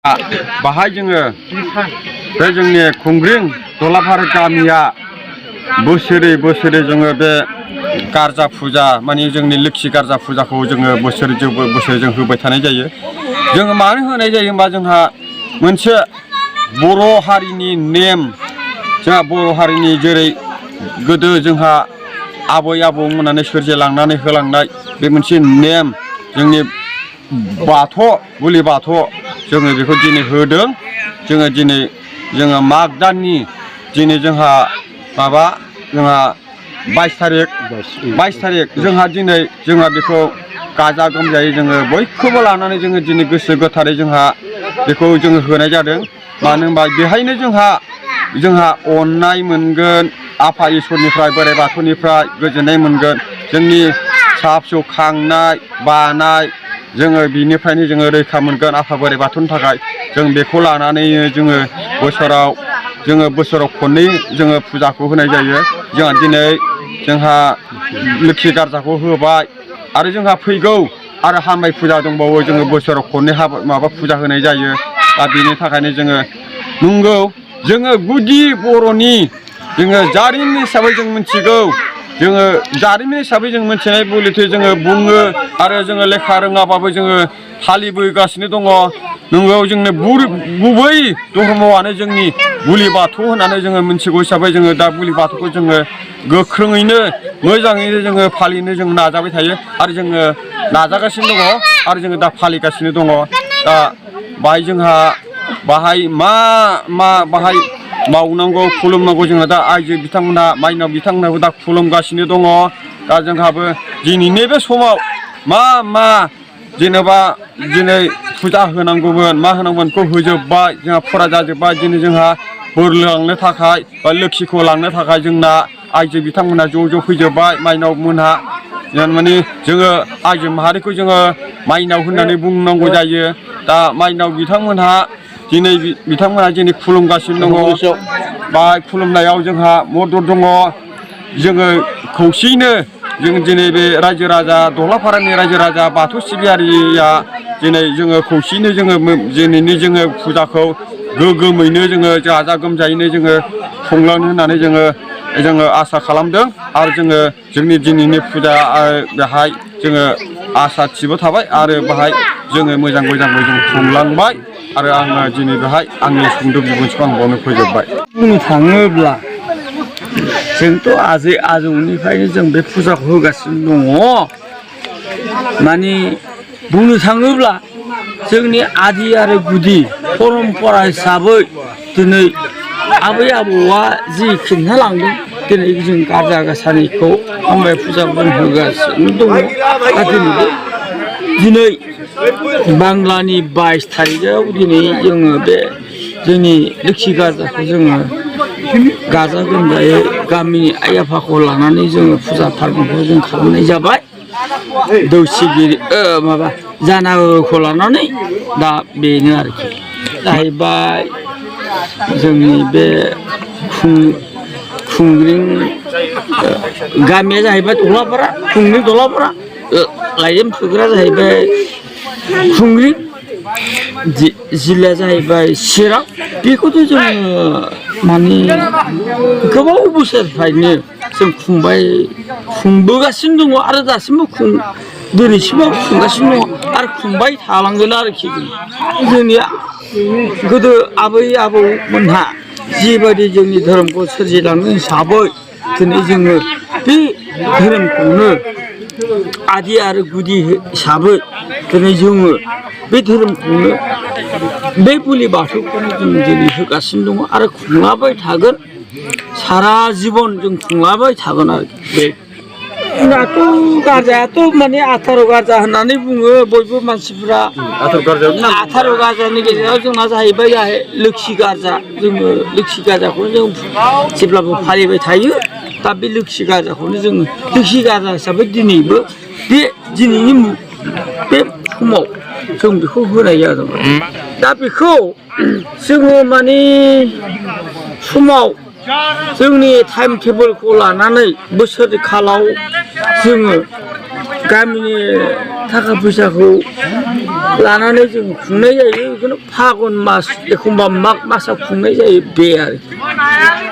बाहाय जोङो बे जोंनि खुंग्रिं दलाफारा गामिया बोसोरै बोसोरै जोङो बे गारजा फुजा माने जोंनि लोक्षि गारजा फुजाखौ जोङो बोसोर जों होबाय थानाय जायो। जोङो मानो होनाय जायो होनबा जोंहा मोनसे बर' हारिनि नेम, जोंहा बर' हारिनि जेरै गोदो जोंहा आबै आबौमोनानो सोरजिलांनानै होलांनाय बे मोनसे नेम, जोंनि बाथौ बोलि बाथौ जोङो बेखौ दिनै होदों। जोङो दिनै माग दाननि दिनै जोंहा 22 थारिख जोंहा दिनै बेखौ गाजा गोमजायै जोङो बयखौबो लानानै जोङो दिनै गोसो गोथारै जोंहा बेखौ जोङो होनाय जादों। मानो होनबा बेहायनो जोंहा अननाय मोनगोन, आफा इसोरनिफ्राय बोराइ बाथौनिफ्राय गोजोननाय मोनगोन। जोंनि फिसा फिसौ खांनाय बानाय जोङो बिनिफ्रायनो जोङो रैखा मोनगोन आफा बोराइ बाथौनि थाखाय। जों बेखौ लानानैनो जोङो बोसोराव खननै जोङो फुजाखौ होनाय जायो। जोंहा दिनै लोक्षि गारजाखौ होबाय आरो जोंहा फैगौ आरो हामबाय फुजा दंबावो। जोङो बोसोराव खननै फुजा होनाय जायो। दा बेनि थाखायनो जोङो नंगौ जोङो गुदि बर'नि जारिमिन हिसाबै जों मिथिगौ। जोङो जारिमिन हिसाबै जों मिथिनाय बुलिथे जोङो बुङो आरो जोङो लेखा रोङाबाबो जोङो फालिबोगासिनो दङ। नंगौ जोंनि गुबै धर्मआनो जोंनि बोलि बाथौ होननानै जोङो मिथिगौ हिसाबै जोङो दा बोलि बाथौखौ जोङो गोख्रोङैनो मोजाङैनो जोङो फालिनो जों नाजाबाय थायो आरो जोङो नाजागासिनो दङ आरो जोङो दा फालिगासिनो दङ। दा बाहाय जोंहा बाहाय मावनांगौ खुलुमनांगौ जोंहा दा आइजो बिथांमोनहा माइनाव बिथांमोनहाबो दा खुलुमगासिनो दङ। दा जोंहाबो दिनैनि बे समाव जेनेबा दिनै फुजा होनांगौमोन मा होनांगौमोन बेखौ होजोब्बाय। जोंहा फुरा जाजोब्बाय। दिनै जोंहा बोर लांनो थाखाय बा लोक्षिखौ लांनो थाखाय जोंना आइजो बिथांमोनहा ज' फैजोब्बाय। माइनाव मोनहा माने जोङो आइजो माहारिखौ जोङो माइनाव होननानै बुंनांगौ जायो। दा माइनाव बिथांमोनहा दिनै खुलुमगासिनो दङ। बा खुलुमनायाव जोंहा मदद दङ। जोङो खौसेयैनो जों दिनै बे रायजो राजा दलाफारानि रायजो राजा बाथौ सिबियारिया दिनै जोङो खौसेयैनो दिनैनि फुजाखौ गोगोमैनो जोङो गाजा गोमजायैनो जोङो खुंलांनो होननानै जोङो आसा खालामदों। आरो जोंनि दिनैनि फुजा बेहाय जोङो आसा थिबो थाबाय आरो बाहाय जोङो मोजाङै जों खुंलांबाय। आरो आङो दिनै बेहाय आंनि सुंद' बिबुंथिखौ आं बावनो फोजोबबाय। बुंनो थाङोब्ला जोंथ' आजै आजौनिफ्रायनो जों बे फुजाखौ होगासिनो दङ। माने बुंनो थाङोब्ला जोंनि आदि आरो गुदि परम्परा हिसाबै दिनै आबै आबौआ जि खिन्थालांदों दिनै जों गारजा गोसानिखौ हामबाय फुजाखौ जों होगासिनो दङ। दिनै बांलानि 22 थारिखआव दिनै जोङो बे जोंनि लोक्षि गारजाखौ जोङो गाजा गोमजायै गामिनि आइ आफाखौ लानानै जोङो फुजा फार्मखौ जों खालामनाय जाबाय। दौसिगिरि जानागुरुखौ लानानै दा बेनो आरोखि जाहैबाय जोंनि बे खुंग्रिं गामिया जाहैबाय दलापारा, खुंग्रिं दलापारा, लाइजाम सोग्राया जाहैबाय खुंग्रिं, जिल्लाया जाहैबाय चिरां। बेखौथ' जोङो माने गोबाव बोसोरनिफ्रायनो जों खुंबोगासिनो दङ आरो दासिमबो दिनैसिमाव खुंगासिनो दङ आरो खुंबाय थालांगोन आरोखि। जोंनिया गोदो आबै आबौमोनहा जिबायदि जोंनि धोरोमखौ सोरजिलांनाय हिसाबै दिनै जोङो बे धोरोमखौनो आदि आरो गुदि हिसाबै दिनै जोङो बे धोरोमखौनो बे बोलि बाथौखौनो जों दिनै होगासिनो दङ आरो खुंलांबाय थागोन। सारा जिबन जों खुंलांबाय थागोन आरोखि। बे जोंनाथ' गारजायाथ' माने 18 गारजा होननानै बुङो बयबो मानसिफ्रा। 18 गारजानि गेजेराव जोंना जाहैबाय लोक्षि गारजा। जोङो लोक्षि गारजाखौनो जों जेब्लाबो फालिबाय थायो। दा बे लोक्षि गारजाखौनो जोङो लोक्षि गारजा हिसाबै दिनैबो दिनैनि बे समाव जों बेखौ होनाय जादों। दा बेखौ जोङो माने समाव जोंनि टाइम टेबोलखौ लानानै बोसोर खालाव जोङो गामिनि थाखा फैसाखौ लानानै जों खुंनाय जायो बेखौनो फागुन मास एखमबा माग मासाव खुंनाय जायो बे आरोखि